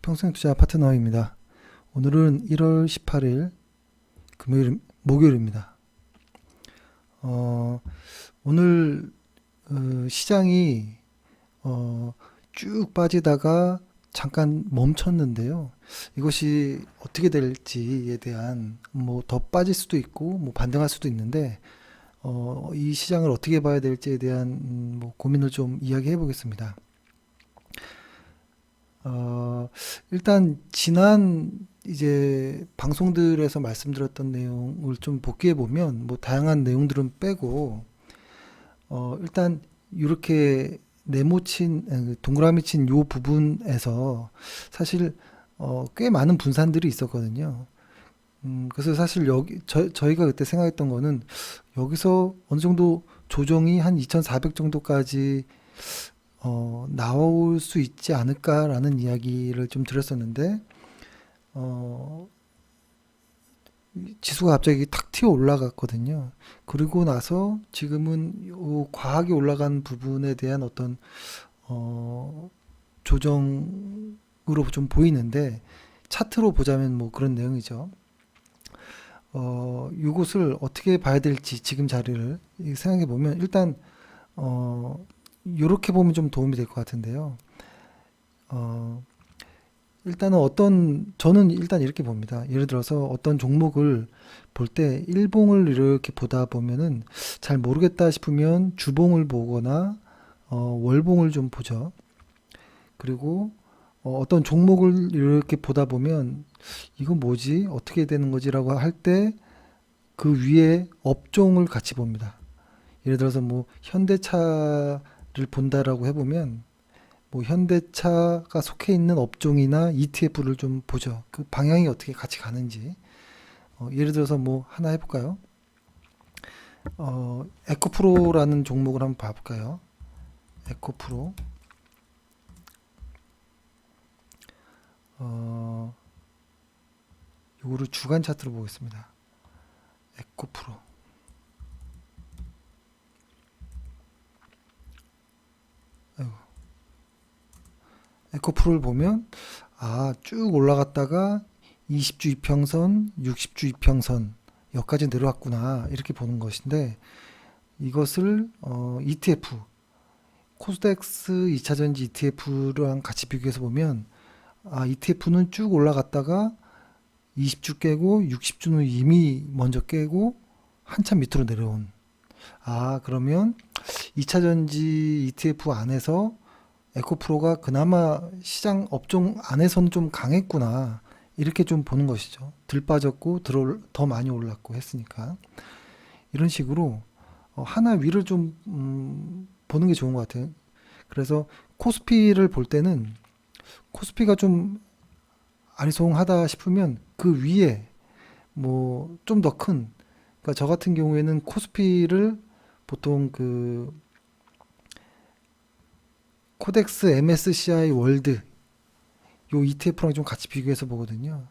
평생투자 파트너입니다. 오늘은 1월 18일 목요일입니다. 오늘 시장이 쭉 빠지다가 잠깐 멈췄는데요. 이것이 어떻게 될지에 대한 더 빠질 수도 있고 반등할 수도 있는데 이 시장을 어떻게 봐야 될지에 대한 고민을 좀 이야기해 보겠습니다. 일단 지난 이제 방송들에서 말씀드렸던 내용을 좀 복귀해 보면 다양한 내용들은 빼고 일단 이렇게 네모친 동그라미 친 요 부분에서 사실 꽤 많은 분산들이 있었거든요. 그래서 사실 저희가 그때 생각했던 거는 여기서 어느 정도 조정이 한 2400 정도까지 나올 수 있지 않을까라는 이야기를 좀 드렸었는데, 어, 지수가 갑자기 탁 튀어 올라갔거든요. 그리고 나서 지금은 요 과하게 올라간 부분에 대한 어떤, 조정으로 좀 보이는데, 차트로 보자면 그런 내용이죠. 이것을 어떻게 봐야 될지 지금 자리를 생각해 보면 일단, 요렇게 보면 좀 도움이 될 것 같은데요. 어, 일단은 저는 일단 이렇게 봅니다. 예를 들어서 어떤 종목을 볼 때 일봉을 이렇게 보다 보면은 잘 모르겠다 싶으면 주봉을 보거나 월봉을 좀 보죠. 그리고 어떤 종목을 이렇게 보다 보면 이건 뭐지? 어떻게 되는 거지라고 할 때 그 위에 업종을 같이 봅니다. 예를 들어서 현대차를 본다라고 해보면 현대차가 속해 있는 업종이나 ETF를 좀 보죠. 그 방향이 어떻게 같이 가는지. 예를 들어서 하나 해볼까요? 에코프로라는 종목을 한번 봐볼까요? 에코프로. 요거를 주간 차트로 보겠습니다. 에코프로. 아이고. 에코프로를 보면 쭉 올라갔다가 20주 이평선, 60주 이평선 여기까지 내려왔구나 이렇게 보는 것인데 이것을 ETF 코스닥스 2차전지 ETF랑 같이 비교해서 보면 ETF는 쭉 올라갔다가 20주 깨고 60주는 이미 먼저 깨고 한참 밑으로 내려온 그러면 2차전지 ETF 안에서 에코프로가 그나마 시장 업종 안에서는 좀 강했구나 이렇게 좀 보는 것이죠. 덜 빠졌고 더 많이 올랐고 했으니까 이런 식으로 하나 위를 좀 보는 게 좋은 것 같아요. 그래서 코스피를 볼 때는 코스피가 좀 아리송하다 싶으면 그 위에 좀 더 큰, 그러니까 저 같은 경우에는 코스피를 보통 그 코덱스 MSCI 월드 요 ETF랑 좀 같이 비교해서 보거든요.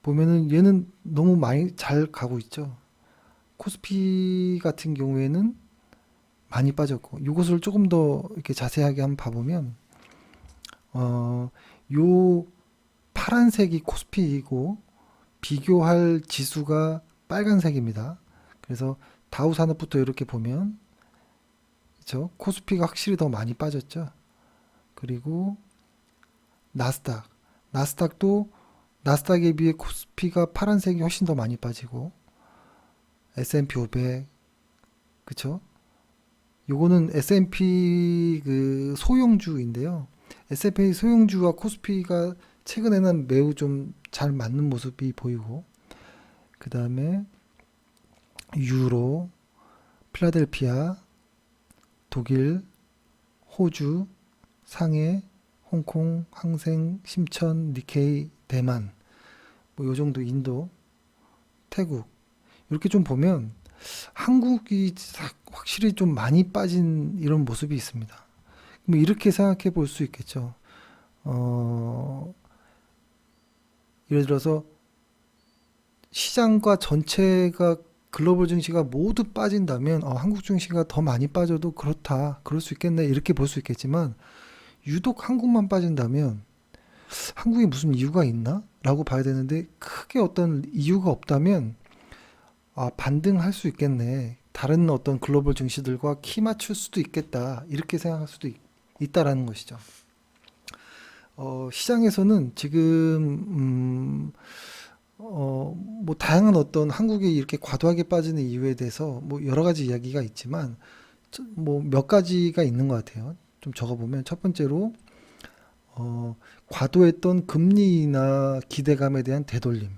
보면은 얘는 너무 많이 잘 가고 있죠. 코스피 같은 경우에는 많이 빠졌고 이것을 조금 더 이렇게 자세하게 한번 봐보면 요 파란색이 코스피이고 비교할 지수가 빨간색입니다. 그래서 다우산업부터 이렇게 보면 그렇죠? 코스피가 확실히 더 많이 빠졌죠. 그리고 나스닥도 나스닥에 비해 코스피가 파란색이 훨씬 더 많이 빠지고 S&P 500 그쵸? 요거는 S&P 그 소형주인데요. S&P 소형주와 코스피가 최근에는 매우 좀 잘 맞는 모습이 보이고 그 다음에 유로, 필라델피아, 독일, 호주, 상해, 홍콩, 항생, 심천, 니케이, 대만 요 정도 인도, 태국 이렇게 좀 보면 한국이 확실히 좀 많이 빠진 이런 모습이 있습니다. 이렇게 생각해 볼 수 있겠죠. 예를 들어서 시장과 전체가 글로벌 증시가 모두 빠진다면 한국 증시가 더 많이 빠져도 그럴 수 있겠네 이렇게 볼 수 있겠지만 유독 한국만 빠진다면 한국에 무슨 이유가 있나? 라고 봐야 되는데 크게 어떤 이유가 없다면 반등할 수 있겠네. 다른 어떤 글로벌 증시들과 키 맞출 수도 있겠다. 이렇게 생각할 수도 있다라는 것이죠. 시장에서는 지금 뭐 다양한 어떤 한국이 이렇게 과도하게 빠지는 이유에 대해서 뭐 여러 가지 이야기가 있지만 뭐 몇 가지가 있는 것 같아요. 좀 적어보면 첫 번째로 어, 과도했던 금리 인하 기대감에 대한 되돌림,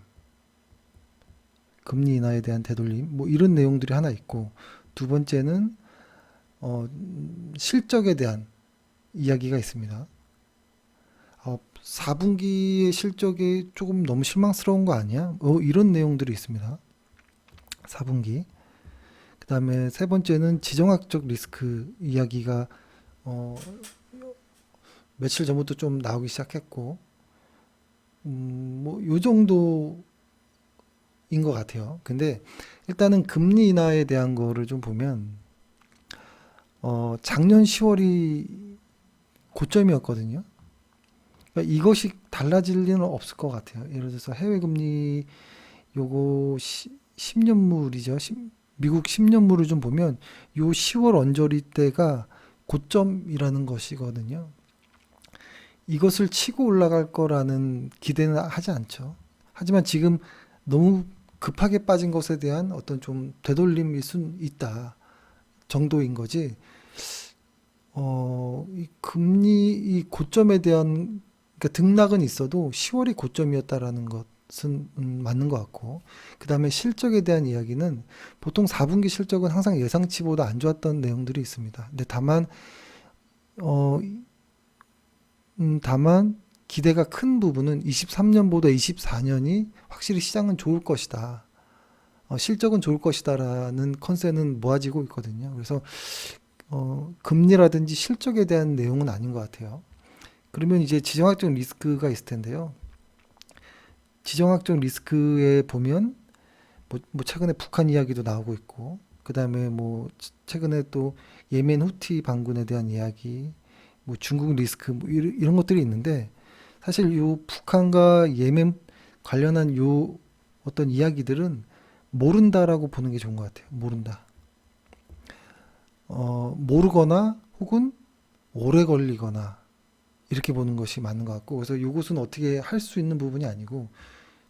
금리 인하에 대한 되돌림, 뭐 이런 내용들이 하나 있고, 두 번째는 어, 실적에 대한 이야기가 있습니다. 4분기의 실적이 조금 너무 실망스러운 거 아니야? 이런 내용들이 있습니다. 4분기. 그다음에 세 번째는 지정학적 리스크 이야기가 어, 며칠 전부터 좀 나오기 시작했고, 뭐 요 정도인 것 같아요. 근데 일단은 금리 인하에 대한 거를 좀 보면 작년 10월이 고점이었거든요. 그러니까 이것이 달라질 리는 없을 것 같아요. 예를 들어서 해외 금리 요거 10년물이죠. 미국 10년물을 좀 보면 요 10월 언저리 때가 고점이라는 것이거든요. 이것을 치고 올라갈 거라는 기대는 하지 않죠. 하지만 지금 너무 급하게 빠진 것에 대한 어떤 좀 되돌림일 순 있다 정도인 거지. 이 금리 이 고점에 대한 그러니까 등락은 있어도 10월이 고점이었다라는 것은 맞는 것 같고, 그 다음에 실적에 대한 이야기는 보통 4분기 실적은 항상 예상치보다 안 좋았던 내용들이 있습니다. 근데 어, 다만 기대가 큰 부분은 23년보다 24년이 확실히 시장은 좋을 것이다. 실적은 좋을 것이다라는 컨센은 모아지고 있거든요. 그래서 금리라든지 실적에 대한 내용은 아닌 것 같아요. 그러면 이제 지정학적 리스크가 있을 텐데요. 지정학적 리스크에 보면 뭐 최근에 북한 이야기도 나오고 있고, 그 다음에 뭐 최근에 또 예멘 후티 반군에 대한 이야기, 뭐 중국 리스크 뭐 이런 것들이 있는데, 사실 요 북한과 예멘 관련한 요 어떤 이야기들은 모른다라고 보는 게 좋은 것 같아요. 모른다. 모르거나 혹은 오래 걸리거나 이렇게 보는 것이 맞는 것 같고, 그래서 이것은 어떻게 할 수 있는 부분이 아니고,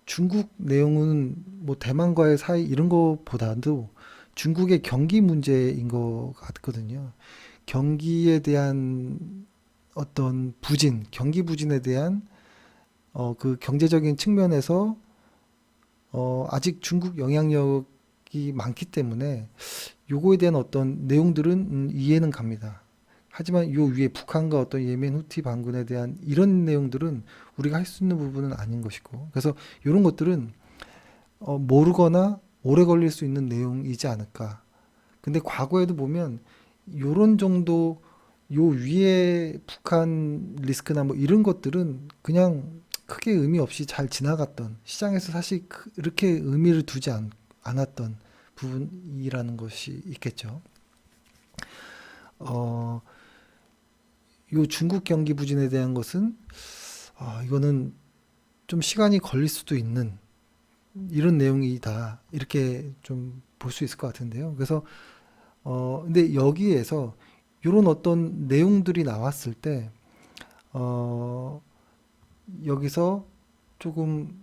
중국 내용은 뭐 대만과의 사이 이런 것보다도 중국의 경기 문제인 것 같거든요. 경기에 대한 어떤 부진, 경기 부진에 대한 그 경제적인 측면에서 아직 중국 영향력이 많기 때문에 요거에 대한 어떤 내용들은 이해는 갑니다. 하지만 요 위에 북한과 어떤 예멘 후티 반군에 대한 이런 내용들은 우리가 할 수 있는 부분은 아닌 것이고, 그래서 이런 것들은 모르거나 오래 걸릴 수 있는 내용이지 않을까. 근데 과거에도 보면 요런 정도 요 위에 북한 리스크나 뭐 이런 것들은 그냥 크게 의미 없이 잘 지나갔던, 시장에서 사실 그렇게 의미를 두지 않았던 부분이라는 것이 있겠죠. 어, 요 중국 경기 부진에 대한 것은 이거는 좀 시간이 걸릴 수도 있는 이런 내용이다. 이렇게 좀 볼 수 있을 것 같은데요. 그래서 근데 여기에서 이런 어떤 내용들이 나왔을 때 어, 여기서 조금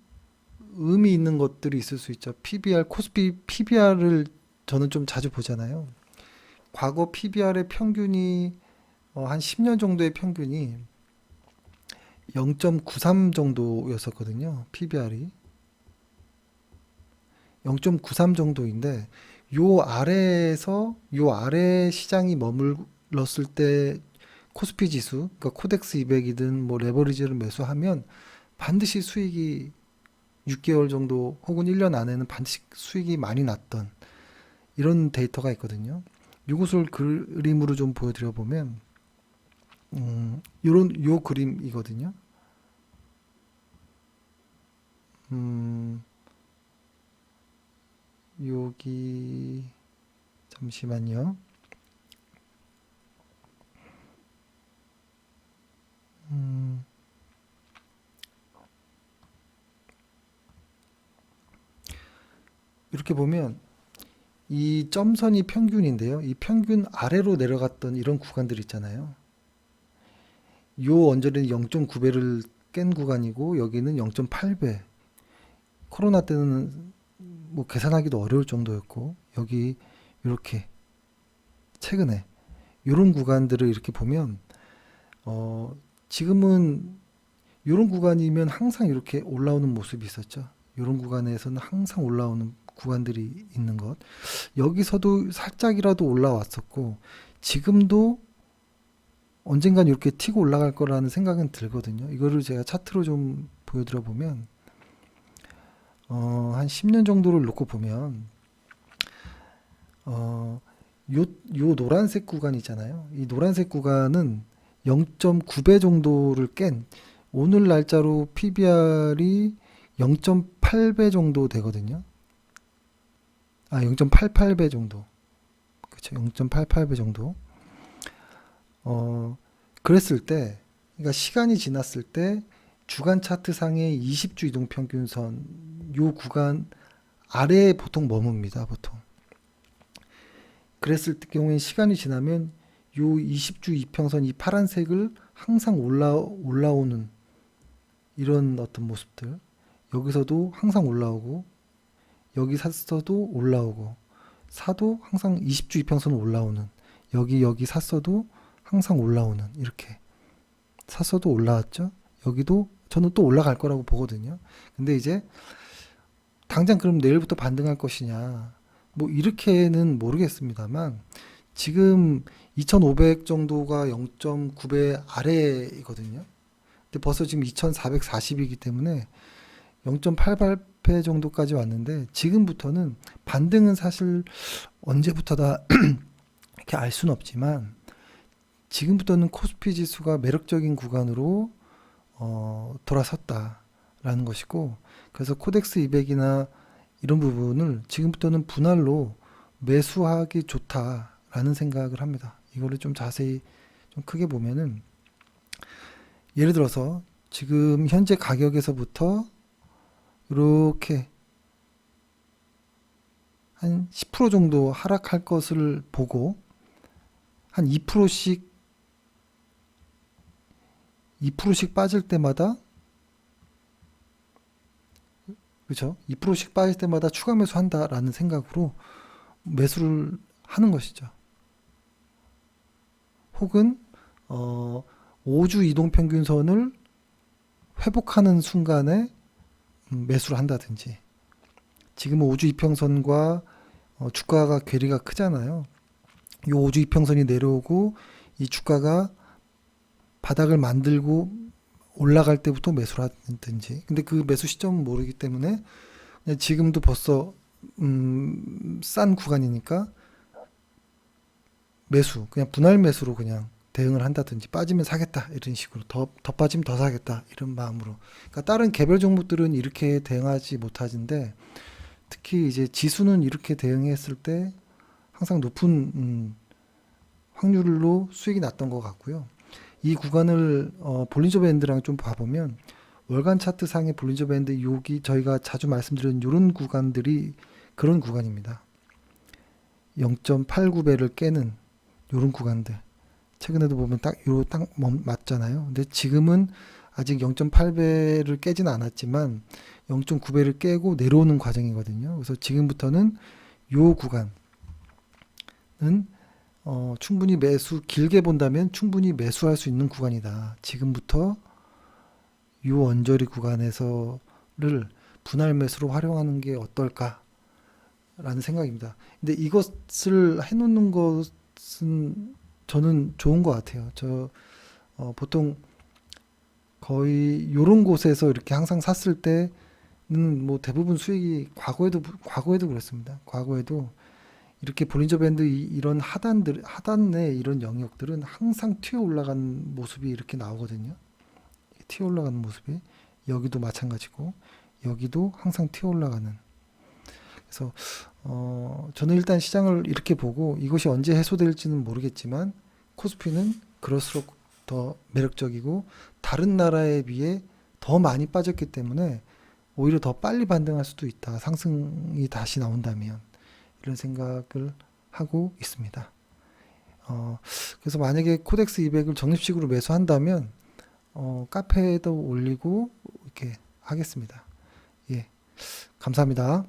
의미 있는 것들이 있을 수 있죠. PBR, 코스피 PBR을 저는 좀 자주 보잖아요. 과거 PBR의 평균이 한 10년 정도의 평균이 0.93 정도였었거든요. PBR이 0.93 정도인데 요 아래 시장이 머물렀을 때 코스피 지수, 그러니까 코덱스 200이든 뭐 레버리지를 매수하면 반드시 수익이 6개월 정도 혹은 1년 안에는 반드시 수익이 많이 났던 이런 데이터가 있거든요. 이것을 그림으로 좀 보여드려 보면 요 그림이거든요. 음, 여기 잠시만요. 음, 이렇게 보면 이 점선이 평균인데요. 이 평균 아래로 내려갔던 이런 구간들 있잖아요. 요 언저리는 0.9배를 깬 구간이고 여기는 0.8배. 코로나 때는 뭐 계산하기도 어려울 정도였고 여기 이렇게 최근에 이런 구간들을 이렇게 보면 지금은 이런 구간이면 항상 이렇게 올라오는 모습이 있었죠. 이런 구간에서는 항상 올라오는 구간들이 있는 것. 여기서도 살짝이라도 올라왔었고 지금도 언젠간 이렇게 튀고 올라갈 거라는 생각은 들거든요. 이거를 제가 차트로 좀 보여드려 보면 한 10년 정도를 놓고 보면 요 노란색 구간이잖아요. 이 노란색 구간은 0.9배 정도를 깬 오늘 날짜로 PBR이 0.8배 정도 되거든요. 0.88배 정도. 그렇죠. 0.88배 정도. 그랬을 때, 그러니까 시간이 지났을 때 주간 차트 상의 20주 이동 평균선 요 구간 아래에 보통 머뭅니다. 보통. 그랬을 경우에 시간이 지나면 요 20주 이평선 이 파란색을 항상 올라오는 이런 어떤 모습들. 여기서도 항상 올라오고 여기 샀어도 올라오고 사도 항상 20주 이평선 올라오는 여기 샀어도 항상 올라오는 이렇게 샀어도 올라왔죠. 여기도 저는 또 올라갈 거라고 보거든요. 근데 이제 당장 그럼 내일부터 반등할 것이냐 뭐 이렇게는 모르겠습니다만 지금 2500 정도가 0.9배 아래이거든요. 근데 벌써 지금 2440이기 때문에 0.88배 정도까지 왔는데 지금부터는 반등은 사실 언제부터다 이렇게 알 수는 없지만 지금부터는 코스피 지수가 매력적인 구간으로 돌아섰다라는 것이고 그래서 코덱스 200이나 이런 부분을 지금부터는 분할로 매수하기 좋다라는 생각을 합니다. 이거를 좀 자세히 좀 크게 보면은 예를 들어서 지금 현재 가격에서부터 이렇게 한 10% 정도 하락할 것을 보고 한 2%씩 빠질 때마다 그렇죠? 2%씩 빠질 때마다 추가 매수한다라는 생각으로 매수를 하는 것이죠. 혹은 5주 이동 평균선을 회복하는 순간에 매수를 한다든지 지금은 5주 이평선과 주가가 괴리가 크잖아요. 이 5주 이평선이 내려오고 이 주가가 바닥을 만들고 올라갈 때부터 매수를 하든지 근데 그 매수 시점은 모르기 때문에 그냥 지금도 벌써 싼 구간이니까 매수 그냥 분할 매수로 그냥 대응을 한다든지 빠지면 사겠다 이런 식으로 더 빠지면 더 사겠다 이런 마음으로 그러니까 다른 개별 종목들은 이렇게 대응하지 못하는데 특히 이제 지수는 이렇게 대응했을 때 항상 높은 확률로 수익이 났던 것 같고요. 이 구간을 볼린저 밴드랑 좀 봐보면 월간 차트 상의 볼린저 밴드 여기 저희가 자주 말씀드린 이런 구간들이 그런 구간입니다. 0.89배를 깨는 이런 구간들 최근에도 보면 딱 맞잖아요. 근데 지금은 아직 0.8배를 깨진 않았지만 0.9배를 깨고 내려오는 과정이거든요. 그래서 지금부터는 요 구간은 충분히 길게 본다면 충분히 매수할 수 있는 구간이다. 지금부터 요 언저리 구간에서를 분할 매수로 활용하는 게 어떨까라는 생각입니다. 근데 이것을 해놓는 것은 저는 좋은 것 같아요. 보통 거의 요런 곳에서 이렇게 항상 샀을 때는 뭐 대부분 수익이 과거에도 그랬습니다. 과거에도 이렇게 볼린저 밴드 이런 하단의 이런 영역들은 항상 튀어 올라간 모습이 이렇게 나오거든요. 튀어 올라가는 모습이 여기도 마찬가지고 여기도 항상 튀어 올라가는. 그래서 저는 일단 시장을 이렇게 보고 이것이 언제 해소될지는 모르겠지만 코스피는 그럴수록 더 매력적이고 다른 나라에 비해 더 많이 빠졌기 때문에 오히려 더 빨리 반등할 수도 있다. 상승이 다시 나온다면 이런 생각을 하고 있습니다. 그래서 만약에 코덱스 200을 적립식으로 매수한다면 카페에도 올리고 이렇게 하겠습니다. 예, 감사합니다.